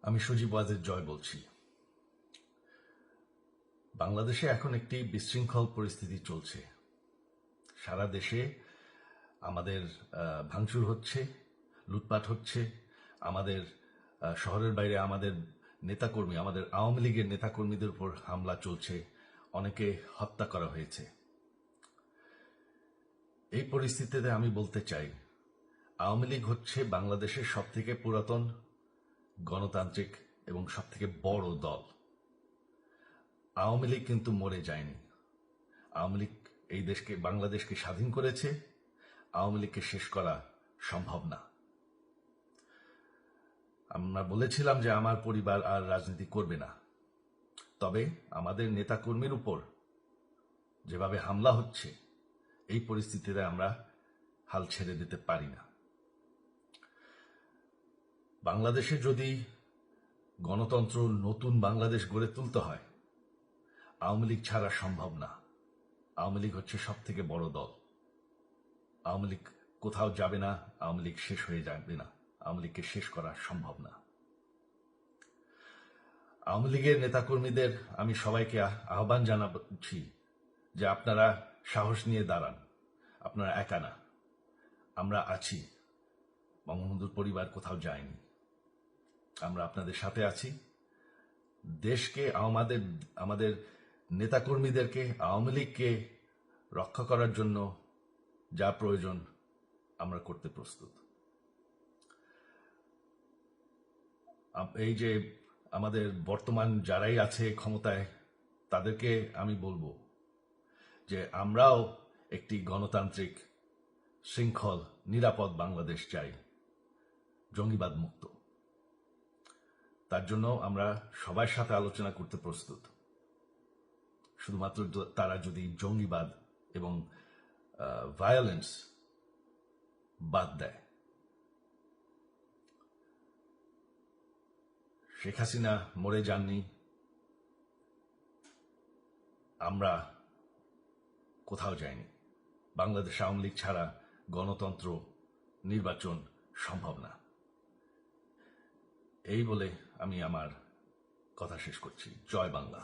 আমি সজীব ওয়াজেদ জয় বলছি। বাংলাদেশে এখন একটি বিশৃঙ্খল পরিস্থিতি চলছে। সারা দেশে আমাদের ভাঙচুর হচ্ছে, লুটপাট হচ্ছে। আমাদের শহরের বাইরে আমাদের নেতাকর্মী, আমাদের আওয়ামী লীগের নেতাকর্মীদের উপর হামলা চলছে, অনেকে হত্যা করা হয়েছে। এই পরিস্থিতিতে আমি বলতে চাই, আওয়ামী লীগ হচ্ছে বাংলাদেশের সবথেকে পুরাতন গণতান্ত্রিক এবং সবথেকে বড় দল। আওয়ামী লীগ কিন্তু মরে যায়নি। আওয়ামী লীগ এই দেশকে, বাংলাদেশকে স্বাধীন করেছে। আওয়ামী লীগকে শেষ করা সম্ভব না। আমরা বলেছিলাম যে আমার পরিবার আর রাজনীতি করবে না, তবে আমাদের নেতাকর্মীর উপর যেভাবে হামলা হচ্ছে, এই পরিস্থিতিতে আমরা হাল ছেড়ে দিতে পারি না। বাংলাদেশে যদি গণতন্ত্র, নতুন বাংলাদেশ গড়ে তুলতে হয়, আওয়ামী লীগ ছাড়া সম্ভব না। আওয়ামী লীগ হচ্ছে সব থেকে বড় দল। আওয়ামী লীগ কোথাও যাবে না, আওয়ামী লীগ শেষ হয়ে যাবে না। আওয়ামী লীগকে শেষ করা সম্ভব না। আওয়ামী লীগের নেতাকর্মীদের আমি সবাইকে আহ্বান জানাচ্ছি যে আপনারা সাহস নিয়ে দাঁড়ান। আপনারা একা না, আমরা আছি। বঙ্গবন্ধুর পরিবার কোথাও যায়নি, আমরা আপনাদের সাথে আছি। দেশকে, আমাদের নেতাকর্মীদেরকে, আওয়ামী লীগকে রক্ষা করার জন্য যা প্রয়োজন আমরা করতে প্রস্তুত। এই যে আমাদের বর্তমান যারাই আছে ক্ষমতায়, তাদেরকে আমি বলবো যে আমরাও একটি গণতান্ত্রিক, শৃঙ্খল, নিরাপদ বাংলাদেশ চাই, জঙ্গিবাদ মুক্ত। তার জন্য আমরা সবার সাথে আলোচনা করতে প্রস্তুত। শুধুমাত্র তারা যদি জঙ্গিবাদ এবং ভায়োলেন্স বাদ দেয়। শেখ হাসিনা মরে যাননি, আমরা কোথাও যাইনি। বাংলাদেশ আওয়ামী লীগ ছাড়া গণতন্ত্র, নির্বাচন সম্ভব না। এই বলে আমি আমার কথা শেষ করছি। জয় বাংলা।